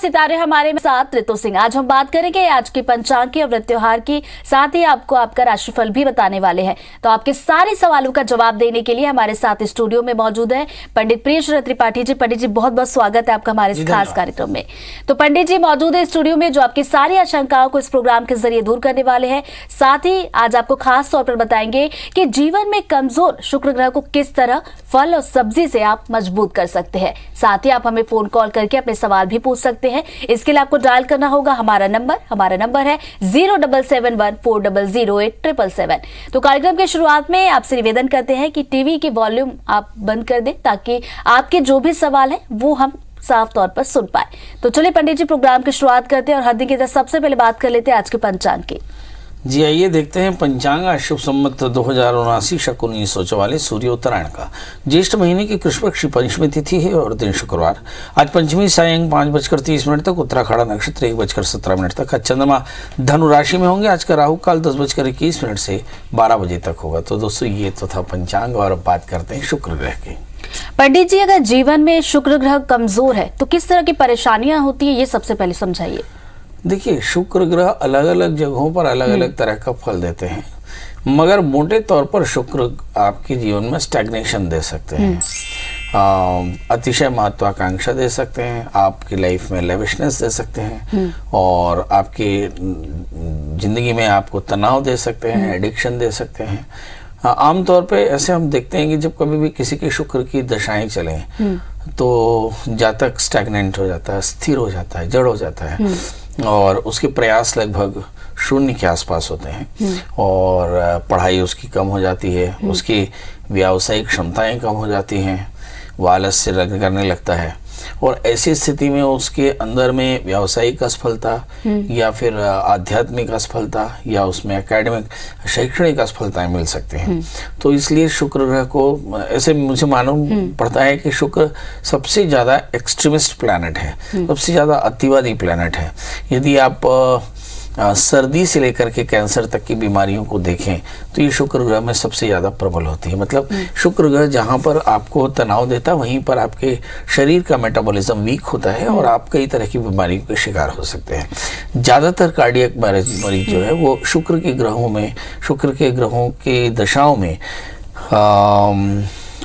सितारे हमारे साथ ऋतु सिंह। आज हम बात करेंगे आज के पंचांग की और व्रत त्योहार की, साथ ही आपको आपका राशिफल भी बताने वाले हैं। तो आपके सारे सवालों का जवाब देने के लिए हमारे साथ स्टूडियो में मौजूद है पंडित प्रियशरण त्रिपाठी जी। पंडित जी बहुत बहुत स्वागत है आपका हमारे इस खास कार्यक्रम में। तो पंडित जी मौजूद है स्टूडियो में जो आपकी सारी आशंकाओं को इस प्रोग्राम के जरिए दूर करने वाले हैं। साथ ही आज आपको खास तौर पर बताएंगे कि जीवन में कमजोर शुक्र ग्रह को किस तरह फल और सब्जी से आप मजबूत कर सकते हैं। साथ ही आप हमें फोन कॉल करके अपने सवाल भी पूछ सकते हैं। इसके लिए आपको डायल करना होगा हमारा नंबर है 0771400877। तो कार्यक्रम की शुरुआत में आपसे निवेदन करते हैं कि टीवी की वॉल्यूम आप बंद कर दें ताकि आपके जो भी सवाल है वो हम साफ तौर पर सुन पाए। तो चलिए पंडित जी प्रोग्राम की शुरुआत करते हैं और हर दिन की तरह सबसे पहले बात कर लेते हैं आज के पंचांग की। जी आइए देखते हैं पंचांग शुभ संवत 2079 शक 1944 सूर्य उत्तरायण का ज्येष्ठ महीने की कृष्ण पक्ष की पंचमी तिथि है और दिन शुक्रवार। आज पंचमी सायं 5:30 तक, उत्तराखड़ा नक्षत्र 1:17 तक। आज चंद्रमा धनु राशि में होंगे। आज का राहु काल 10:21 से 12 बजे तक होगा। तो दोस्तों ये तो था पंचांग और अब बात करते हैं शुक्र ग्रह की। पंडित जी अगर जीवन में शुक्र ग्रह कमजोर है तो किस तरह की परेशानियां होती है, ये सबसे पहले समझाइए। देखिए शुक्र ग्रह अलग अलग जगहों पर अलग अलग तरह का फल देते हैं, मगर मोटे तौर पर शुक्र आपके जीवन में स्टैग्नेशन दे सकते हैं, अतिशय महत्वाकांक्षा दे सकते हैं, आपकी लाइफ में लेविशनेस दे सकते हैं और आपकी जिंदगी में आपको तनाव दे सकते हैं, एडिक्शन दे सकते हैं। आमतौर पे ऐसे हम देखते हैं कि जब कभी भी किसी के शुक्र की दशाएं चलें तो जातक स्टैग्नेंट हो जाता है, स्थिर हो जाता है, जड़ हो जाता है और उसके प्रयास लगभग शून्य के आसपास होते हैं और पढ़ाई उसकी कम हो जाती है, उसकी व्यावसायिक क्षमताएं कम हो जाती हैं, वो आलस्य करने लगता है और ऐसी स्थिति में उसके अंदर में व्यावसायिक असफलता या फिर आध्यात्मिक असफलता या उसमें एकेडमिक शैक्षणिक असफलताएं मिल सकती हैं। तो इसलिए शुक्र ग्रह को ऐसे मुझे मालूम पड़ता है कि शुक्र सबसे ज़्यादा एक्सट्रीमिस्ट प्लैनेट है, सबसे ज़्यादा अतिवादी प्लैनेट है। यदि आप सर्दी से लेकर के कैंसर तक की बीमारियों को देखें तो ये शुक्र ग्रह में सबसे ज़्यादा प्रबल होती है। मतलब शुक्र ग्रह जहाँ पर आपको तनाव देता है वहीं पर आपके शरीर का मेटाबॉलिज्म वीक होता है और आप कई तरह की बीमारियों के शिकार हो सकते हैं। ज़्यादातर कार्डियक मरीज जो है वो शुक्र के ग्रहों के दशाओं में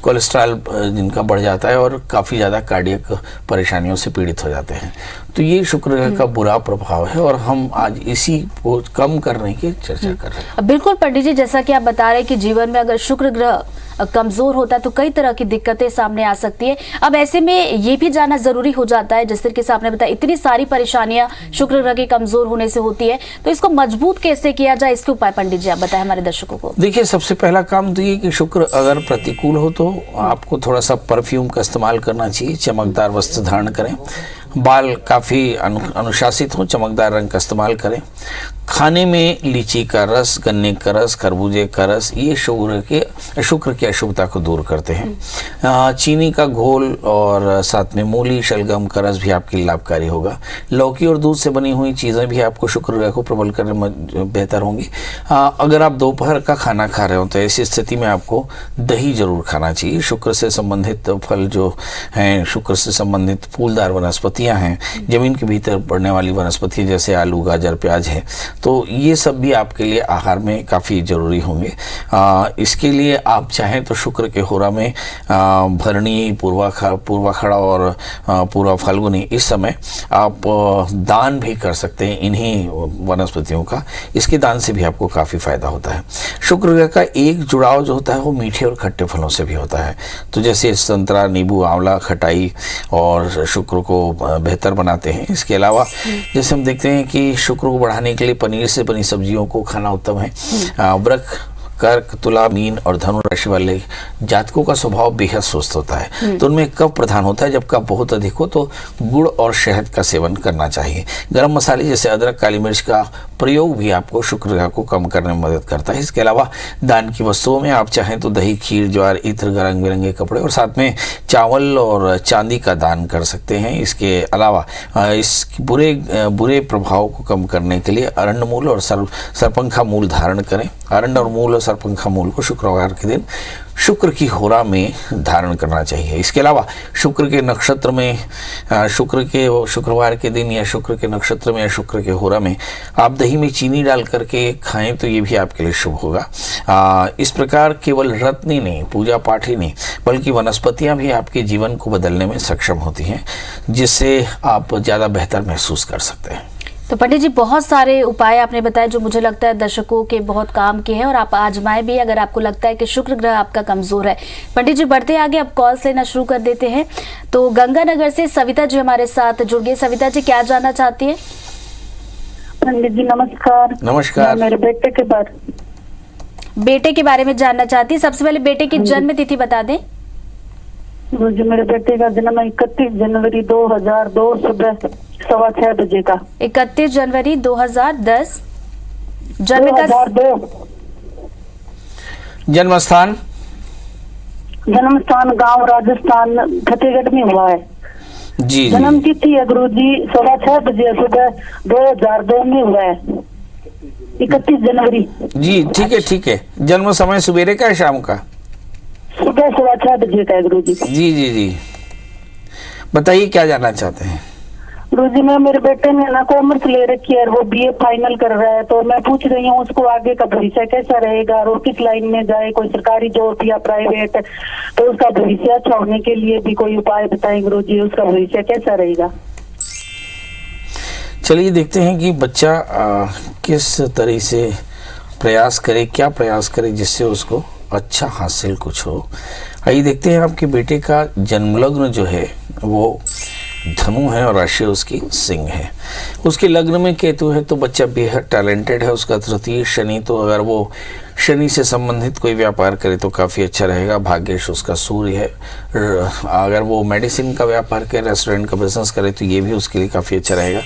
कोलेस्ट्रॉल जिनका बढ़ जाता है और काफ़ी ज़्यादा कार्डियक परेशानियों से पीड़ित हो जाते हैं। तो ये शुक्र ग्रह का बुरा प्रभाव है और हम आज इसी को कम करने की चर्चा कर रहे हैं। बिल्कुल पंडित जी, जैसा कि आप बता रहे हैं कि जीवन में अगर शुक्र ग्रह कमजोर होता है तो कई तरह की दिक्कतें सामने आ सकती है। अब ऐसे में ये भी जानना जरूरी हो जाता है, जिस तरीके से आपने बताया इतनी सारी परेशानियां शुक्र ग्रह के कमजोर होने से होती है, तो इसको मजबूत कैसे किया जाए, इसके उपाय पंडित जी आप बताएं हमारे दर्शकों को। देखिए सबसे पहला काम तो ये कि शुक्र अगर प्रतिकूल हो तो आपको थोड़ा सा परफ्यूम का इस्तेमाल करना चाहिए, चमकदार वस्त्र धारण करें, बाल काफ़ी अनुशासित हों, चमकदार रंग का इस्तेमाल करें, खाने में लीची का रस, गन्ने का रस, खरबूजे का रस, ये शुक्र की अशुभता को दूर करते हैं। चीनी का घोल और साथ में मूली शलगम का रस भी आपके लिए लाभकारी होगा। लौकी और दूध से बनी हुई चीज़ें भी आपको शुक्र ग्रह को प्रबल करने में बेहतर होंगी। अगर आप दोपहर का खाना खा रहे हो तो ऐसी स्थिति में आपको दही जरूर खाना चाहिए। शुक्र से संबंधित फल जो हैं, शुक्र से संबंधित फूलदार वनस्पतियाँ हैं, जमीन के भीतर बढ़ने वाली वनस्पतियाँ जैसे आलू, गाजर, प्याज है, तो ये सब भी आपके लिए आहार में काफ़ी ज़रूरी होंगे। इसके लिए आप चाहें तो शुक्र के होरा में भरणी, पूर्वाखड़ा और पूर्वा फाल्गुनी इस समय आप दान भी कर सकते हैं इन्हीं वनस्पतियों का। इसके दान से भी आपको काफ़ी फायदा होता है। शुक्र ग्रह का एक जुड़ाव जो होता है वो मीठे और खट्टे फलों से भी होता है। तो जैसे संतरा, नींबू, आंवला खटाई और शुक्र को बेहतर बनाते हैं। इसके अलावा जैसे हम देखते हैं कि शुक्र को बढ़ाने के लिए पनीर से बनी सब्जियों को खाना उत्तम है। वृक, कर्क, तुला, मीन और धनु राशि वाले जातकों का स्वभाव बेहद सुस्त होता है, तो उनमें कफ प्रधान होता है। जब कफ बहुत अधिक हो तो गुड़ और शहद का सेवन करना चाहिए। गरम मसाले जैसे अदरक, काली मिर्च का प्रयोग भी आपको शुक्र ग्रह को कम करने में मदद करता है। इसके अलावा दान की वस्तुओं में आप चाहें तो दही, खीर, ज्वार, इत्र, रंग बिरंगे कपड़े और साथ में चावल और चांदी का दान कर सकते हैं। इसके अलावा इस बुरे प्रभाव को कम करने के लिए अरंड मूल और सरपंखा मूल धारण करें। अरंड और मूल और सरपंखा मूल को शुक्रवार के दिन शुक्र की होरा में धारण करना चाहिए। इसके अलावा शुक्र के नक्षत्र में शुक्रवार के दिन या शुक्र के नक्षत्र में या शुक्र के होरा में आप दही में चीनी डाल करके खाएं तो ये भी आपके लिए शुभ होगा। इस प्रकार केवल रत्न ही नहीं, पूजा पाठ ही नहीं, बल्कि वनस्पतियां भी आपके जीवन को बदलने में सक्षम होती हैं, जिससे आप ज़्यादा बेहतर महसूस कर सकते हैं। तो पंडित जी, बहुत सारे उपाय आपने बताए जो मुझे लगता है दर्शकों के बहुत काम के हैं और आप आजमाएं भी अगर आपको लगता है कि शुक्र ग्रह आपका कमजोर है। पंडित जी बढ़ते आगे, अब कॉल्स लेना शुरू कर देते हैं। तो गंगानगर से सविता जी हमारे साथ जुड़ गए। सविता जी क्या जानना चाहती है? पंडित जी नमस्कार। नमस्कार। मेरे बेटे के बारे में जानना चाहती है। सबसे पहले बेटे की जन्म तिथि बता दें। मुझे मेरे बेटे का जन्म 31 जनवरी 2002 सुबह 6:15 बजे का। 31 जनवरी 2010। जन्म का जन्म स्थान गांव राजस्थान फतेहगढ़ में हुआ है। जी। जन्म तिथि है गुरु जी 6:15 बजे सुबह 2002 में हुआ है, 31 जनवरी। जी ठीक है। जन्म समय सवेरे का है शाम का? सुबह 6:15 बजे का है गुरु जी। जी। बताइए क्या जानना चाहते हैं? गुरुजी मैं, मेरे बेटे ने ना कॉमर्स ले रखी है और वो बीए फाइनल कर रहा है, तो मैं पूछ रही हूँ उसको आगे का भविष्य कैसा रहेगा और किस लाइन में जाए, कोई सरकारी जॉब या प्राइवेट, तो उसका भविष्य अच्छा होने के लिए भी कोई उपाय बताएं गुरुजी, उसका भविष्य कैसा रहेगा। चलिए देखते हैं कि बच्चा किस तरह से प्रयास करे, क्या प्रयास करे जिससे उसको अच्छा हासिल कुछ हो। आइए देखते हैं आपके बेटे का जन्मलग्न जो है वो धनु है और राशि उसकी सिंह है। उसके लग्न में केतु है तो बच्चा बेहद टैलेंटेड है। उसका तृतीय शनि, तो अगर वो शनि से संबंधित कोई व्यापार करे तो काफ़ी अच्छा रहेगा। भाग्येश उसका सूर्य है। अगर वो मेडिसिन का व्यापार करे, रेस्टोरेंट का बिजनेस करे तो ये भी उसके लिए काफ़ी अच्छा रहेगा।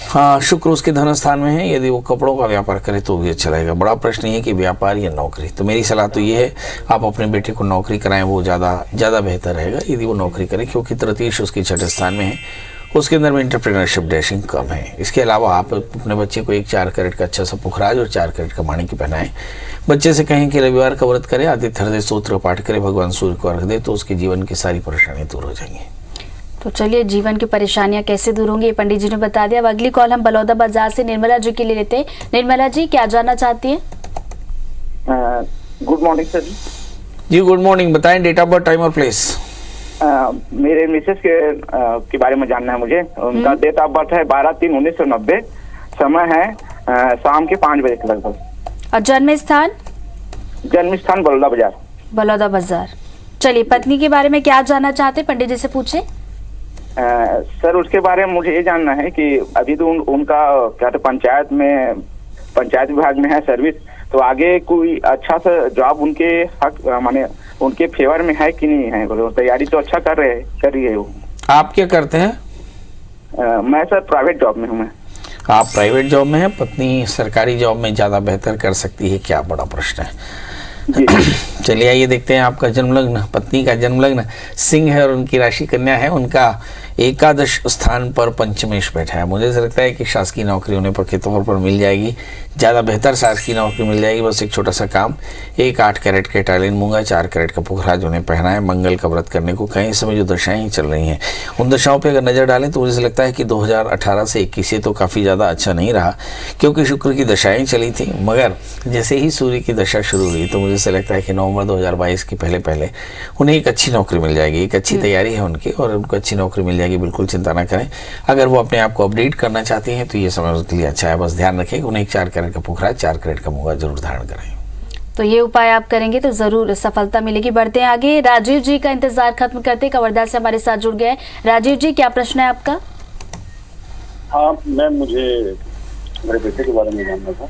हाँ, शुक्र उसके धन स्थान में है। यदि वो कपड़ों का व्यापार करे तो भी अच्छा रहेगा। बड़ा प्रश्न ये है कि व्यापार या नौकरी। तो मेरी सलाह तो ये है आप अपने बेटे को नौकरी कराएं, वो ज़्यादा बेहतर रहेगा यदि वो नौकरी करे, क्योंकि तृतीय उसके छठे स्थान में है। उसके अंदर में एंटरप्रेन्योरशिप डैशिंग कम है। इसके अलावा आप अपने बच्चे को एक 4 कैरेट का अच्छा सा पुखराज और 4 कैरेट का माणिक्य पहनाएं। बच्चे से कहें कि रविवार का व्रत करे, आदित्य हृदय स्तोत्र पाठ करे, भगवान सूर्य को अर्घ दे, तो उसके जीवन की सारी परेशानियां दूर हो जाएंगी। तो चलिए, जीवन की परेशानियां कैसे दूर होंगी ये पंडित जी ने बता दिया। अब अगली कॉल हम बलौदा बाजार से निर्मला जी के लिए लेते हैं। निर्मला जी क्या जानना चाहती है? Good morning sir ji. Good morning. बताएं डेट ऑफ बर्थ, टाइम और प्लेस। मेरे मिसेस के बारे में जानना है मुझे। उनका डेट ऑफ बर्थ है 12/3/1990। समय है शाम के 5 बजे के लगभग। और जन्म स्थान? जन्म स्थान बलौदा बाजार। बलौदा बाजार। चलिए, पत्नी के बारे में क्या जानना चाहते हैं, पंडित जी से पूछे। सर उसके बारे में मुझे ये जानना है कि अभी तो उनका क्या तो पंचायत विभाग में है सर्विस, तो आगे कोई अच्छा सा जॉब उनके हक माने उनके फेवर में है कि नहीं है। तैयारी तो अच्छा कर रही है वो। आप क्या करते हैं? मैं सर प्राइवेट जॉब में हूँ। मैं आप प्राइवेट जॉब में हैं, पत्नी सरकारी जॉब में ज़्यादा बेहतर कर सकती है क्या? बड़ा प्रश्न है। चलिए आइए देखते हैं आपका जन्मलग्न। पत्नी का जन्मलग्न सिंह है और उनकी राशि कन्या है। उनका एकादश स्थान पर पंचमेश बैठा है। मुझे ऐसा लगता है कि शासकीय नौकरी उन्हें पक्के तौर पर मिल जाएगी, ज़्यादा बेहतर शासकीय नौकरी मिल जाएगी। बस एक छोटा सा काम, एक 8 कैरेट के टालिन मूंगा, 4 कैरेट का पुखराज उन्हें पहना है। मंगल का व्रत करने को कहीं समय जो दशाएं चल रही हैं उन दशाओं पर अगर नज़र डालें तो मुझे लगता है कि 2018 से 21 से तो काफ़ी ज़्यादा अच्छा नहीं रहा, क्योंकि शुक्र की दशाएँ चली थी। मगर जैसे ही सूर्य की दशा शुरू हुई तो मुझे ऐसा लगता है कि नवंबर 2022 के पहले उन्हें एक अच्छी नौकरी मिल जाएगी। एक अच्छी तैयारी है उनकी और उनको अच्छी नौकरी मिल जाएगी, बिल्कुल चिंता ना करें। अगर वो अपने आप को अपडेट करना चाहती हैं तो ये समय उसके लिए अच्छा है। बस ध्यान रखें कि उन्हें एक 4 कैरेट का पुखराज, 4 कैरेट का मूंगा जरूर धारण करें। तो ये उपाय आप करेंगे तो जरूर सफलता मिलेगी। बढ़ते हैं आगे। राजीव जी का इंतजार खत्म करते, कवर्धा से हमारे साथ जुड़ गए। राजीव जी क्या प्रश्न है आपका? हाँ मैम, मुझे मेरे बेटे के बारे में जानना था।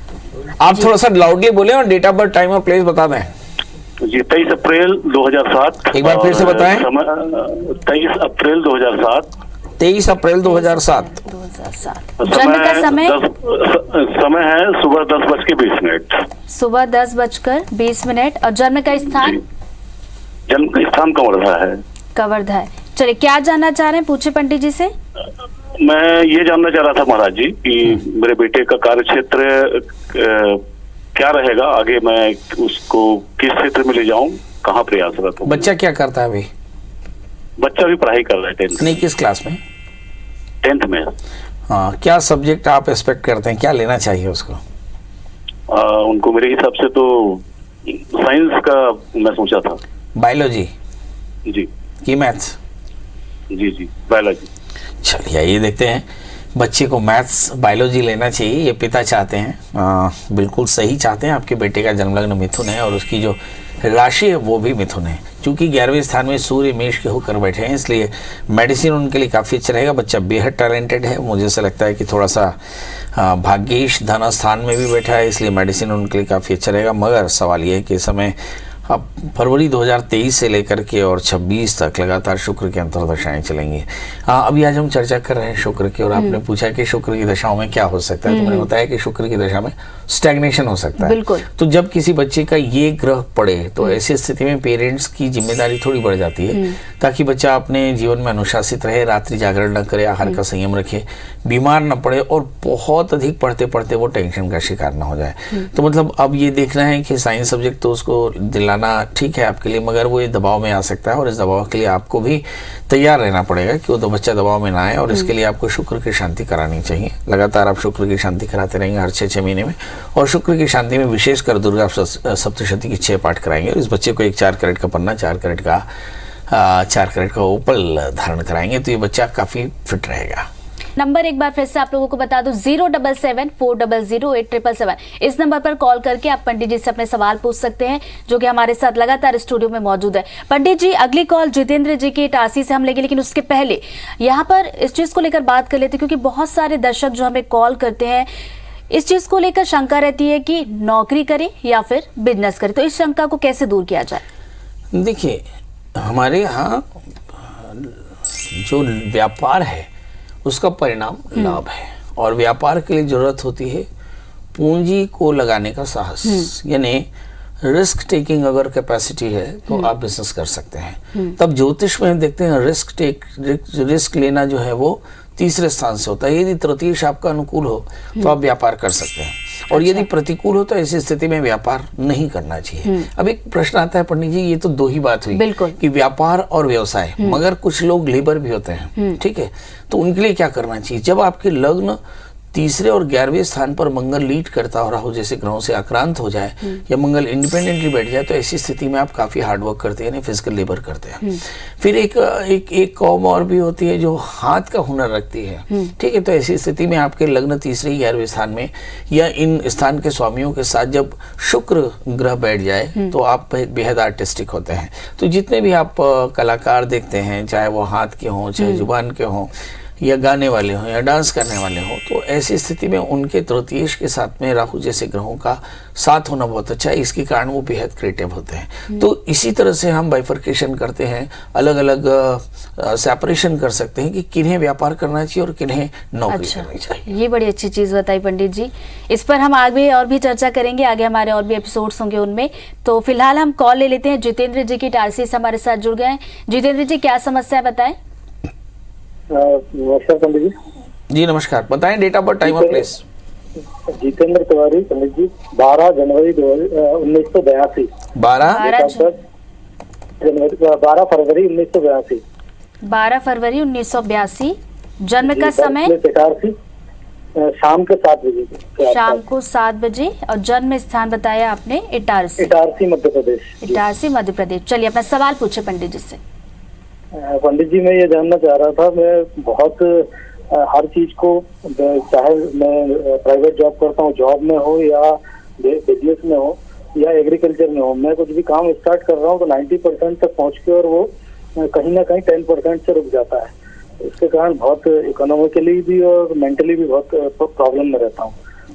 आप थोड़ा सा लाउडली बोले और डेट ऑफ बर्थ, टाइम और प्लेस बता दें। जी 23 अप्रैल 2007। एक बार फिर से बताएं। 23 अप्रैल 2007। 23 अप्रैल 2007। जन्म का समय? समय है सुबह 10:20। सुबह 10:20। और जन्म का स्थान? जन्म का स्थान कवर्धा है। कवर्धा है। चलिए, क्या जानना चाह रहे हैं, पूछे पंडित जी से। मैं ये जानना चाह रहा था महाराज जी कि मेरे बेटे का कार्य क्षेत्र क्या रहेगा आगे, मैं उसको किस क्षेत्र में ले जाऊं कहाँ प्रयासरत हूँ। बच्चा क्या करता है अभी? बच्चा भी पढ़ाई कर रहा है 10th नहीं, किस क्लास में? 10th में। हाँ, क्या सब्जेक्ट आप एक्सपेक्ट करते हैं, क्या लेना चाहिए उसको? उनको मेरे हिसाब से तो साइंस का मैं सोचा था। बायोलॉजी जी की मैथ्स? जी बायोलॉजी। चलिए ये देखते हैं, बच्चे को मैथ्स बायोलॉजी लेना चाहिए, ये पिता चाहते हैं। बिल्कुल सही चाहते हैं। आपके बेटे का जन्म लग्न मिथुन है और उसकी जो राशि है वो भी मिथुन है। क्योंकि 11वें स्थान में सूर्य मेष के होकर बैठे हैं, इसलिए मेडिसिन उनके लिए काफ़ी अच्छा रहेगा। बच्चा बेहद टैलेंटेड है। मुझे ऐसा लगता है कि थोड़ा सा भाग्येश धन स्थान में भी बैठा है, इसलिए मेडिसिन उनके लिए काफ़ी अच्छा रहेगा। मगर सवाल ये है कि इस समय अब फरवरी 2023 से लेकर के और 26 तक लगातार शुक्र की अंतर्दशाएं चलेंगी। अभी आज हम चर्चा कर रहे हैं शुक्र की, और आपने पूछा कि शुक्र की दशाओं में क्या हो सकता है, तो मैंने बताया कि शुक्र की दशा में स्टैग्नेशन हो सकता है। बिल्कुल। तो जब किसी बच्चे का ये ग्रह पड़े तो ऐसी स्थिति में पेरेंट्स की जिम्मेदारी थोड़ी बढ़ जाती है, ताकि बच्चा अपने जीवन में अनुशासित रहे, रात्रि जागरण न करे, आहार का संयम रखे, बीमार न पड़े और बहुत अधिक पढ़ते पढ़ते वो टेंशन का शिकार ना हो जाए। तो मतलब अब ये देखना है कि साइंस सब्जेक्ट तो उसको दिलाना ठीक है आपके लिए, मगर वो ये दबाव में आ सकता है, और इस दबाव के लिए आपको भी तैयार रहना पड़ेगा कि वो तो बच्चा दबाव में ना आए। और इसके लिए आपको शुक्र की शांति करानी चाहिए। लगातार आप शुक्र की शांति कराते रहेंगे हर 6 महीने में, और शुक्र की शांति में विशेषकर दुर्गा सप्तशती की 6 पाठ कराएंगे। और इस बच्चे को एक 4 कैरेट का पन्ना, 4 कैरेट का ओपल धारण कराएंगे, तो ये बच्चा काफी फिट रहेगा। नंबर एक बार फिर से आप लोगों को बता दूं, 077-400-8777। इस नंबर पर कॉल करके आप पंडित जी से अपने सवाल पूछ सकते हैं, जो कि हमारे साथ लगातार स्टूडियो में मौजूद है। पंडित जी, अगली कॉल जितेंद्र जी की इटारसी से हम लेंगे, लेकिन उसके पहले यहाँ पर इस चीज को लेकर बात कर लेते हैं, क्योंकि बहुत सारे दर्शक जो हमें कॉल करते हैं इस चीज को लेकर शंका रहती है कि नौकरी करे या फिर बिजनेस करे, तो इस शंका को कैसे दूर किया जाए? देखिए, हमारे यहाँ जो व्यापार है उसका परिणाम लाभ है, और व्यापार के लिए जरूरत होती है पूंजी को लगाने का साहस, यानी रिस्क टेकिंग अगर कैपेसिटी है तो आप बिजनेस कर सकते हैं। तब ज्योतिष में हम देखते हैं रिस्क लेना जो है वो 3रे स्थान से होता है। यदि तृतीयेश आपका अनुकूल हो तो आप व्यापार कर सकते हैं, और यदि प्रतिकूल हो तो ऐसी स्थिति में व्यापार नहीं करना चाहिए। अब एक प्रश्न आता है पंडित जी, ये तो 2 ही बात हुई कि व्यापार और व्यवसाय, मगर कुछ लोग लेबर भी होते हैं, ठीक है, तो उनके लिए क्या करना चाहिए? जब आपके लग्न 3रे और 11वें स्थान पर मंगल लीड करता हो, राहु जैसे ग्रहों से आक्रांत हो जाए या मंगल इंडिपेंडेंटली बैठ जाए, तो ऐसी स्थिति में आप काफी हार्डवर्क करते हैं, फिजिकल लेबर करते हैं। फिर एक कौम और भी होती है जो हाथ का हुनर रखती है, ठीक है, तो ऐसी स्थिति में आपके लग्न 3रे 11वें स्थान में या इन स्थान के स्वामियों के साथ जब शुक्र ग्रह बैठ जाए तो आप बेहद आर्टिस्टिक होते हैं। तो जितने भी आप कलाकार देखते हैं, चाहे वो हाथ के हों, चाहे जुबान के हों, या गाने वाले हों या डांस करने वाले हों, तो ऐसी स्थिति में उनके तृतीयेश के साथ में राहु जैसे ग्रहों का साथ होना बहुत अच्छा है। इसके कारण वो बेहद क्रिएटिव होते हैं। तो इसी तरह से हम बाइफर्केशन करते हैं, अलग अलग सेपरेशन कर सकते हैं कि किन्हें व्यापार करना चाहिए और किन्हें नौकरी करनी चाहिए। ये बड़ी अच्छी चीज बताई पंडित जी। इस पर हम आगे और भी चर्चा करेंगे, आगे हमारे और भी एपिसोड्स होंगे उनमें। तो फिलहाल हम कॉल ले लेते हैं। जितेंद्र जी की इटारसी से हमारे साथ जुड़ गए हैं। जितेंद्र जी, क्या समस्या है, बताएं। नमस्कार पंडित जी। जी नमस्कार, बताएं डेट ऑफ बर्थ, टाइम और प्लेस। जितेंद्र तिवारी पंडित जी, 12 जनवरी 1982। 12 फरवरी 1982। 12 फरवरी 1982। जन्म का समय शाम के 7 बजे। शाम को 7 बजे। और जन्म स्थान बताया आपने इटारसी। इटारसी मध्य प्रदेश। इटारसी मध्य प्रदेश। चलिए अपना सवाल पूछे पंडित जी से। पंडित जी, मैं ये जानना चाह रहा था, मैं बहुत हर चीज को, चाहे मैं प्राइवेट जॉब करता हूँ, जॉब में हो या बिजनेस में हो या एग्रीकल्चर में हो, मैं कुछ भी काम स्टार्ट कर रहा हूँ तो 90% तक पहुँच के और वो कहीं ना कहीं 10% से रुक जाता है। इसके कारण बहुत इकोनॉमिकली भी और मेंटली भी बहुत प्रॉब्लम में रहता हूँ।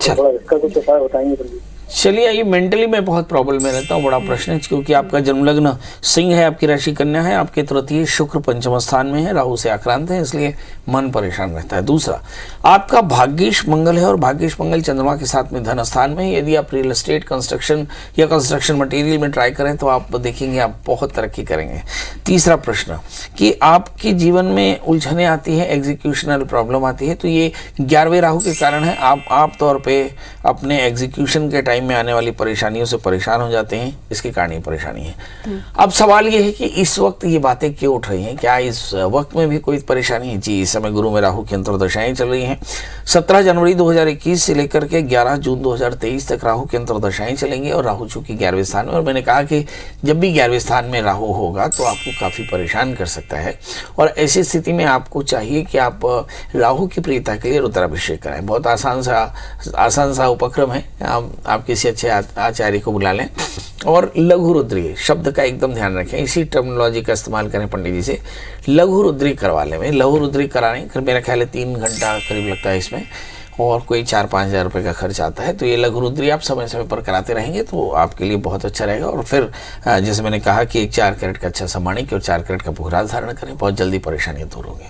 थोड़ा इसका कुछ उपाय बताएंगे पंडित? चलिए, ये मेंटली मैं बहुत प्रॉब्लम में रहता हूँ, बड़ा प्रश्न है, क्योंकि आपका जन्म लग्न सिंह है, आपकी राशि कन्या है, आपके तृतीय शुक्र पंचम स्थान में है, राहु से आक्रांत है, इसलिए मन परेशान रहता है। दूसरा, आपका भाग्येश मंगल है और भाग्येश मंगल चंद्रमा के साथ में धन स्थान में है। यदि आप रियल एस्टेट, कंस्ट्रक्शन या कंस्ट्रक्शन मटेरियल में ट्राई करें तो आप देखेंगे आप बहुत तरक्की करेंगे। तीसरा प्रश्न कि आपके जीवन में उलझने आती है, एग्जीक्यूशनल प्रॉब्लम आती है, तो ये 11वें राहु के कारण है। आप तौर पर अपने एग्जीक्यूशन के टाइम टाइम में आने वाली परेशानियों से परेशान हो जाते हैं, इसके कारण ये परेशानी है। अब सवाल ये है कि इस वक्त ये बातें क्यों उठ रही हैं, क्या इस वक्त में भी कोई परेशानी है? जी, इस समय गुरु में राहु की अंतर्दशाएं चल रही हैं। 17 जनवरी 2021 से लेकर के 11 जून 2023 तक राहु की अंतर्दशाएं चलेंगी और राहु चूंकि 11वें स्थान में, और मैंने कहा कि जब भी 11वें स्थान में राहु होगा तो आपको काफ़ी परेशान कर सकता है, और ऐसी स्थिति में आपको चाहिए कि आप राहु की प्रियता के लिए रुद्राभिषेक कराएं। बहुत आसान सा उपक्रम है। आप किसी अच्छे आचार्य को बुला लें और लघु रुद्री शब्द का एकदम ध्यान रखें, इसी टर्मिनोलॉजी का इस्तेमाल करें पंडित जी से। लघु रुद्री करवा लें। लघु रुद्री कराने का मेरा ख्याल है 3 घंटा करीब लगता है इसमें, और कोई 4-5 हज़ार रुपये का खर्च आता है। तो ये लघु रुद्री आप समय समय पर कराते रहेंगे तो आपके लिए बहुत अच्छा रहेगा। और फिर जैसे मैंने कहा कि एक 4 कैरेट का अच्छा सा माणिक्य और 4 कैरेट का पुखराज धारण करें, बहुत जल्दी परेशानियाँ दूर होंगी।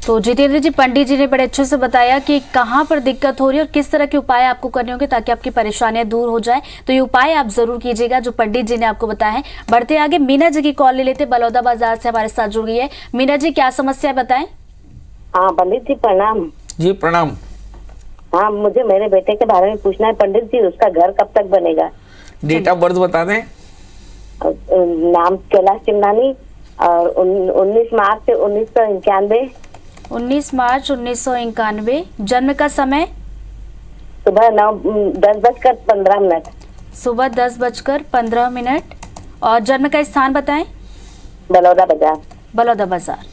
तो जितेंद्र जी, पंडित जी ने बड़े अच्छे से बताया कि कहाँ पर दिक्कत हो रही है और किस तरह के उपाय आपको करने होंगे ताकि आपकी परेशानियां दूर हो जाए। तो ये उपाय आप जरूर कीजिएगा जो पंडित जी ने आपको बताया है। बढ़ते आगे, मीना जी की कॉल ले लेते, बलौदा बाजार से हमारे साथ जुड़ गई है। मीना जी, क्या समस्या बताएं? हाँ पंडित जी प्रणाम। जी प्रणाम। हाँ, मुझे मेरे बेटे के बारे में पूछना है पंडित जी, उसका घर कब तक बनेगा? डेट ऑफ बर्थ बता दें। नाम कैलाश चिमनानी और 19 मार्च 1991। 19 मार्च 1991। जन्म का समय? सुबह 10:15। सुबह 10:15। और जन्म का स्थान बताएं? बलौदा बाजार। बलौदा बाजार।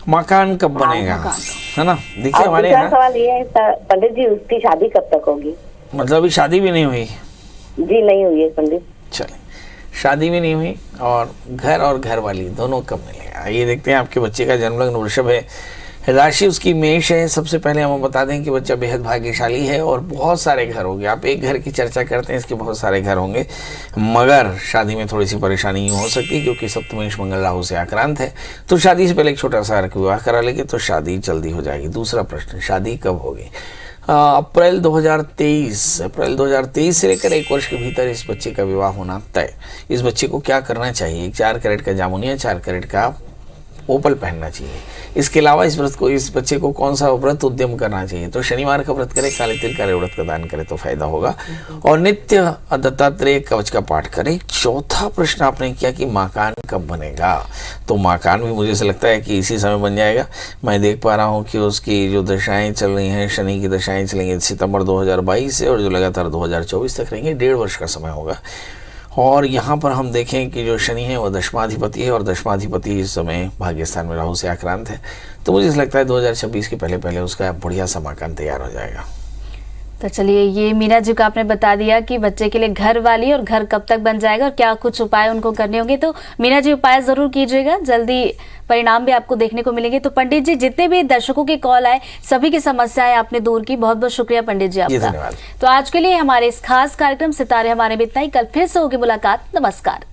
मकान कब बनेगा, है ना? देखिए हमारे यहाँ सवाल ये है पंडित जी, उसकी शादी कब तक होगी? मतलब अभी शादी भी नहीं हुई? जी नहीं हुई है पंडित। चलिए, शादी भी नहीं हुई और घर वाली दोनों कब मिलेगा? ये देखते हैं। आपके बच्चे का जन्म लग्न वृषभ है, राशि उसकी मेष है। सबसे पहले हम बता दें कि बच्चा बेहद भाग्यशाली है और बहुत सारे घर होंगे। आप एक घर की चर्चा करते हैं, इसके बहुत सारे घर होंगे, मगर शादी में थोड़ी सी परेशानी हो सकती है क्योंकि सप्तमेश मंगल राहु से आक्रांत है। तो शादी से पहले एक छोटा सा विवाह करा लेंगे तो शादी जल्दी हो जाएगी। दूसरा प्रश्न, शादी कब होगी? अप्रैल 2023 से लेकर 1 वर्ष के भीतर इस बच्चे का विवाह होना तय। इस बच्चे को क्या करना चाहिए? 4 कैरेट का जामुनिया, 4 कैरेट का ओपल पहनना चाहिए। इसके अलावा इस बच्चे को कौन सा व्रत उद्यम करना चाहिए? तो शनिवार का व्रत करें, काले तिल का व्रत का दान करें तो फायदा होगा, और नित्य दत्तात्रेय कवच का पाठ करें। चौथा प्रश्न आपने किया कि मकान कब बनेगा, तो मकान भी मुझे ऐसा लगता है कि इसी समय बन जाएगा। मैं देख पा रहा हूँ कि उसकी जो दशाएं चल रही हैं, शनि की दशाएं चलेंगी सितंबर 2022 से और जो लगातार 2024 तक रहेंगे। 1.5 वर्ष का समय होगा। और यहाँ पर हम देखें कि जो शनि है वो दशमाधिपति है और दशमाधिपति इस समय भाग्यस्थान में राहु से आक्रांत है। तो मुझे लगता है 2026 के पहले उसका बढ़िया सा मकान तैयार हो जाएगा। तो चलिए, ये मीना जी को आपने बता दिया कि बच्चे के लिए घर वाली और घर कब तक बन जाएगा और क्या कुछ उपाय उनको करने होंगे। तो मीना जी, उपाय जरूर कीजिएगा, जल्दी परिणाम भी आपको देखने को मिलेंगे। तो पंडित जी, जितने भी दर्शकों की कॉल आए सभी की समस्याएं आपने दूर की, बहुत बहुत शुक्रिया पंडित जी आपका। धन्यवाद। तो आज के लिए हमारे इस खास कार्यक्रम सितारे हमारे में इतना ही। कल फिर से होगी मुलाकात। नमस्कार।